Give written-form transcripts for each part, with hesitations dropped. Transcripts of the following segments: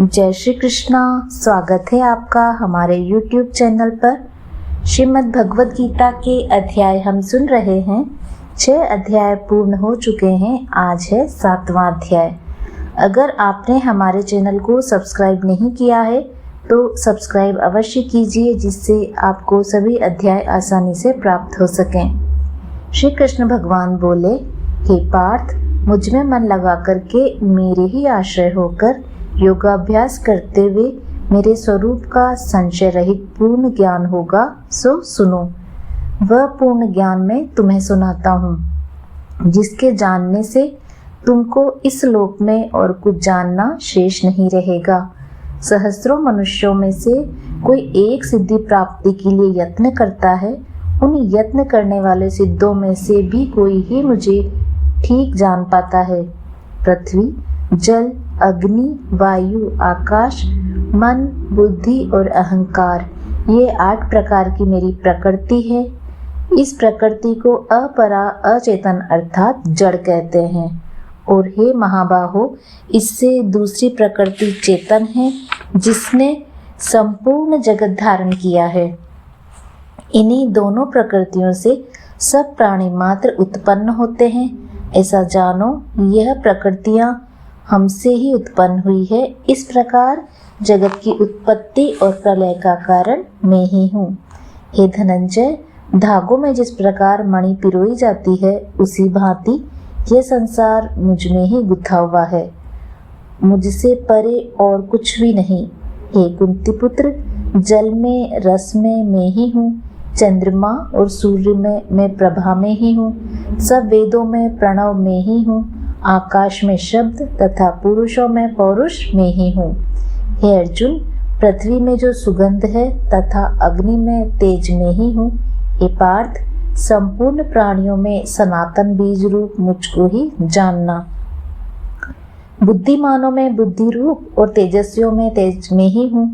जय श्री कृष्णा। स्वागत है आपका हमारे YouTube चैनल पर। श्रीमद् भगवद गीता के अध्याय हम सुन रहे हैं। 6 अध्याय पूर्ण हो चुके हैं। आज है 7वां अध्याय। अगर आपने हमारे चैनल को सब्सक्राइब नहीं किया है तो सब्सक्राइब अवश्य कीजिए, जिससे आपको सभी अध्याय आसानी से प्राप्त हो सकें। श्री कृष्ण भगवान बोले, हे पार्थ, मुझ में मन लगा करके मेरे ही आश्रय होकर योगाभ्यास करते हुए मेरे स्वरूप का संशय रहित पूर्ण ज्ञान होगा, सो सुनो। वह पूर्ण ज्ञान मैं तुम्हें सुनाता हूँ, जिसके जानने से तुमको इस लोक में और कुछ जानना शेष नहीं रहेगा। सहस्त्रों मनुष्यों में से कोई एक सिद्धि प्राप्ति के लिए यत्न करता है। उन यत्न करने वाले सिद्धों में से भी कोई ही मुझे ठीक जान पाता है। पृथ्वी, जल, अग्नि, वायु, आकाश, मन, बुद्धि और अहंकार, ये 8 प्रकार की मेरी प्रकृति है। इस प्रकृति को अपरा अचेतन अर्थात जड़ कहते हैं। और हे महाबाहो, इससे दूसरी प्रकृति चेतन है, जिसने संपूर्ण जगत धारण किया है। इन्हीं दोनों प्रकृतियों से सब प्राणी मात्र उत्पन्न होते हैं। ऐसा जानो, यह प्रकृतियां हमसे ही उत्पन्न हुई है। इस प्रकार जगत की उत्पत्ति और प्रलय का कारण मैं ही हूँ। हे धनंजय, धागों में जिस प्रकार मणि पिरोई जाती है, उसी भांति यह संसार मुझ में ही गुथा हुआ है। मुझसे परे और कुछ भी नहीं। हे कुंती पुत्र, जल में रस में मैं ही हूँ। चंद्रमा और सूर्य में मैं प्रभा में ही हूँ। सब वेदों में प्रणव में ही हूँ। आकाश में शब्द तथा पुरुषों में पौरुष में ही हूँ। हे अर्जुन, पृथ्वी में जो सुगंध है तथा अग्नि में तेज में ही हूँ। हे पार्थ, संपूर्ण प्राणियों में सनातन बीज रूप मुझको ही जानना। बुद्धिमानों में बुद्धि रूप और तेजस्वियों में तेज में ही हूँ।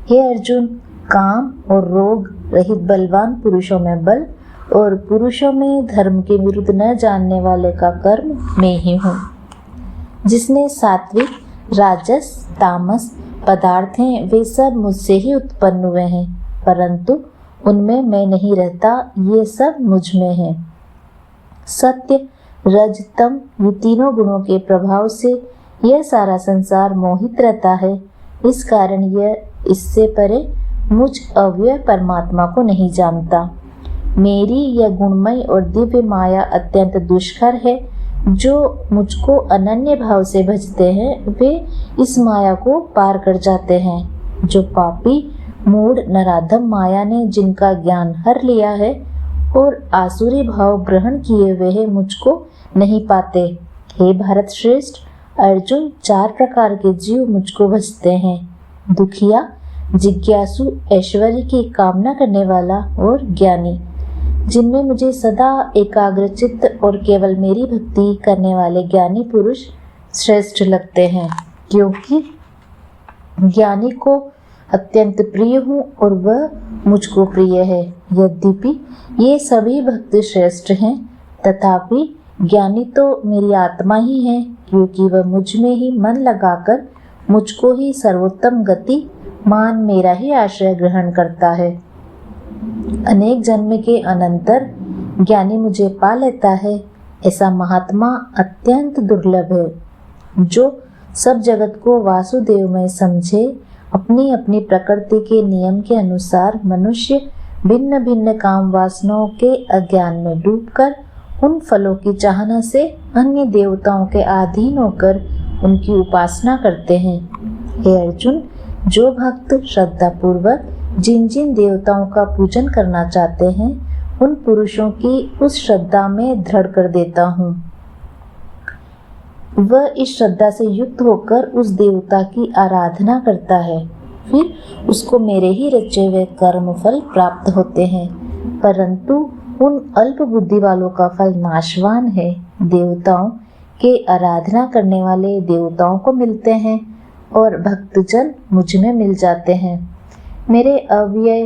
हे अर्जुन, काम और रोग रहित बलवान पुरुषों में बल और पुरुषों में धर्म के विरुद्ध न जानने वाले का कर्म मैं ही हूँ। जिसने सात्विक, राजस, तामस पदार्थ हैं, वे सब मुझसे ही उत्पन्न हुए हैं, परंतु उनमें मैं नहीं रहता। ये सब मुझ में है। सत्य, रज, तम, ये तीनों गुणों के प्रभाव से यह सारा संसार मोहित रहता है। इस कारण यह इससे परे मुझ अव्यय परमात्मा को नहीं जानता। मेरी यह गुणमय और दिव्य माया अत्यंत दुष्कर है। जो मुझको अनन्य भाव से भजते हैं, वे इस माया को पार कर जाते हैं। जो पापी मूढ़ नराधम माया ने जिनका ज्ञान हर लिया है और आसुरी भाव ग्रहण किए हुए है, मुझको नहीं पाते। हे भारत श्रेष्ठ, अर्जुन, 4 प्रकार के जीव मुझको भजते हैं। दुखिया, जिज्ञासु, ऐश्वर्य की कामना करने वाला और ज्ञानी, जिनमें मुझे सदा एकाग्रचित्त और केवल मेरी भक्ति करने वाले ज्ञानी पुरुष श्रेष्ठ लगते हैं, क्योंकि ज्ञानी को अत्यंत प्रिय हूँ और वह मुझको प्रिय है। यद्यपि ये सभी भक्त श्रेष्ठ हैं, तथापि ज्ञानी तो मेरी आत्मा ही है, क्योंकि वह मुझ में ही मन लगाकर मुझको ही सर्वोत्तम गति मान मेरा ही आश्रय ग्रहण करता है। अनेक जन्म के अनंतर ज्ञानी मुझे पा लेता है। ऐसा महात्मा अत्यंत दुर्लभ है। जो सब जगत को वासुदेव में समझे, अपनी अपनी प्रकृति के नियम के अनुसार मनुष्य भिन्न भिन्न काम वासनाओं के अज्ञान में डूबकर उन फलों की चाहना से अन्य देवताओं के अधीन होकर उनकी उपासना करते हैं। हे अर्जुन, जो भक्त श्रद्धा पूर्वक जिन जिन देवताओं का पूजन करना चाहते हैं, उन पुरुषों की उस श्रद्धा में दृढ़ कर देता हूँ। वह इस श्रद्धा से युक्त होकर उस देवता की आराधना करता है, फिर उसको मेरे ही रचे हुए कर्म फल प्राप्त होते हैं। परंतु उन अल्प बुद्धि वालों का फल नाशवान है। देवताओं के आराधना करने वाले देवताओं को मिलते हैं और भक्तजन मुझ में मिल जाते हैं। मेरे अव्यय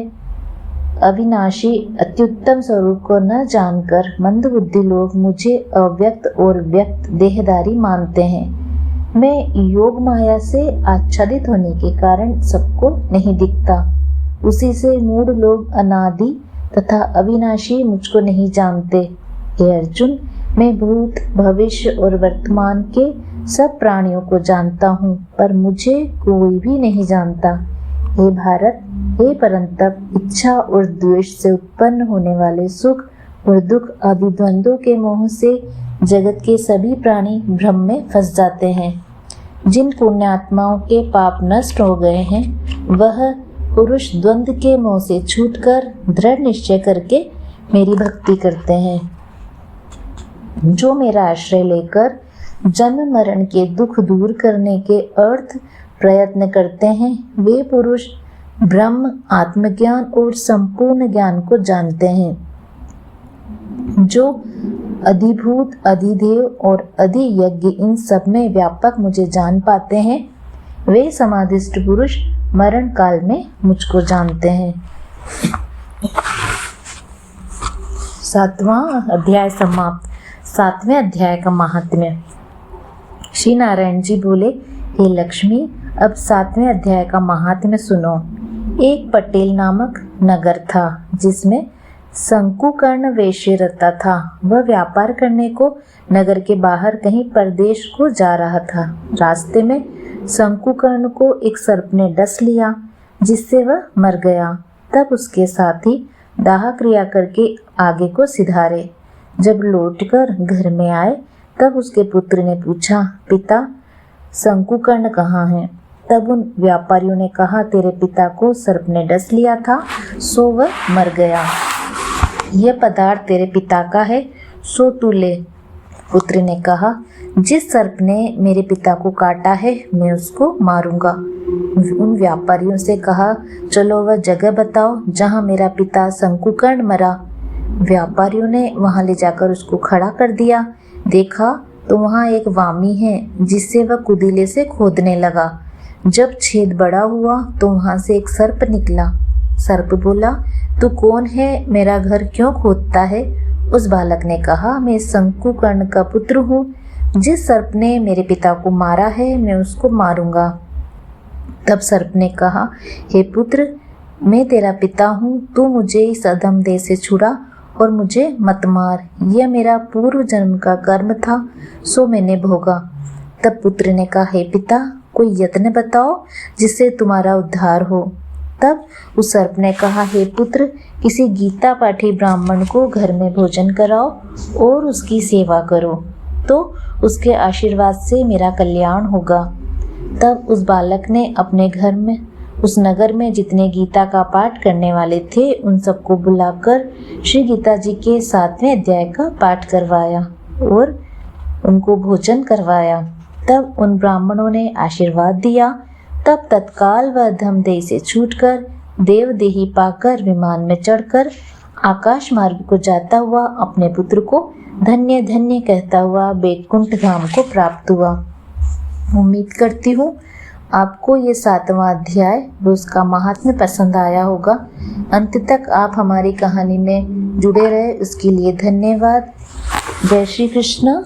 अविनाशी अत्युत्तम स्वरूप को न जानकर मंदबुद्धि लोग मुझे अव्यक्त और व्यक्त देहधारी मानते हैं। मैं योग माया से आच्छादित होने के कारण सबको नहीं दिखता। उसी से मूढ़ लोग अनादि तथा अविनाशी मुझको नहीं जानते। हे अर्जुन, मैं भूत, भविष्य और वर्तमान के सब प्राणियों को जानता हूँ, पर मुझे कोई भी नहीं जानता। हे भारत, हे परंतप, इच्छा और द्वेष से उत्पन्न होने वाले सुख और दुख आदि द्वंद्वों के मोह से जगत के सभी प्राणी भ्रम में फंस जाते हैं। जिन पुण्यात्माओं के पाप नष्ट हो गए हैं, वह पुरुष द्वंद्व के मोह से छूटकर दृढ़ निश्चय करके मेरी भक्ति करते हैं। जो मेरा आश्रय लेकर जन्म मरण के दुख दूर करने के अर्थ प्रयत्न करते हैं, वे पुरुष ब्रह्म, आत्मज्ञान और संपूर्ण ज्ञान को जानते हैं। जो अधिभूत, अधिदेव और अधियज्ञ इन सब में व्यापक मुझे जान पाते हैं, वे समाधिस्थ पुरुष मरण काल में मुझको जानते हैं। 7वां अध्याय समाप्त। 7वें अध्याय का महात्म्य। श्री नारायण जी बोले, हे लक्ष्मी, अब 7वें अध्याय का महात्म्य सुनो। एक पटेल नामक नगर था, जिसमें शंकुकर्ण वेश्य रहता था। वह व्यापार करने को नगर के बाहर कहीं परदेश को जा रहा था। रास्ते में शंकुकर्ण को एक सर्प ने डस लिया, जिससे वह मर गया। तब उसके साथी दाह क्रिया करके आगे को सिधारे। जब लौटकर घर में आए, तब उसके पुत्र ने पूछा, पिता, शंकुकर्ण कहाँ है? तब उन व्यापारियों ने कहा, तेरे पिता को सर्प ने डस लिया था, सो वह मर गया। यह पदार्थ तेरे पिता का है, सो तू ले। पुत्र ने कहा, जिस सर्प ने मेरे पिता को काटा है, मैं उसको मारूंगा। उन व्यापारियों से कहा, चलो वह जगह बताओ जहां मेरा पिता शंकुकर्ण मरा। व्यापारियों ने वहां ले जाकर उसको खड़ा कर दिया। देखा तो वहां एक वामी है, जिससे वह कुदीले से खोदने लगा। जब छेद बड़ा हुआ तो वहां से एक सर्प निकला। सर्प बोला, तू कौन है? मेरा घर क्यों खोदता है? उस बालक ने कहा, मैं शंकुकर्ण का पुत्र हूँ। जिस सर्प ने मेरे पिता को मारा है, मैं उसको मारूंगा। तब सर्प ने कहा, हे पुत्र, मैं तेरा पिता हूँ, तू मुझे इस अधम देह से छुड़ा और मुझे मत मार। यह मेरा पूर्व जन्म का कर्म था, सो मैंने भोगा। तब पुत्र ने कहा, हे पिता, कोई यत्न बताओ जिससे तुम्हारा उद्धार हो। तब उस सर्प ने कहा, हे पुत्र, किसी गीता पाठी ब्राह्मण को घर में भोजन कराओ और उसकी सेवा करो, तो उसके आशीर्वाद से मेरा कल्याण होगा। तब उस बालक ने अपने घर में, उस नगर में जितने गीता का पाठ करने वाले थे, उन सबको बुलाकर श्री गीता जी के 7वें अध्याय का पाठ करवाया और उनको भोजन करवाया। तब उन ब्राह्मणों ने आशीर्वाद दिया। तब तत्काल वह धमदेह से छूटकर देवदेही पाकर विमान में चढ़कर आकाश मार्ग को जाता हुआ अपने पुत्र को धन्य धन्य कहता हुआ बैकुंठ धाम को प्राप्त हुआ। उम्मीद करती हूँ आपको ये 7वां अध्याय व उसका महात्म्य पसंद आया होगा। अंत तक आप हमारी कहानी में जुड़े रहे, उसके लिए धन्यवाद। जय श्री कृष्ण।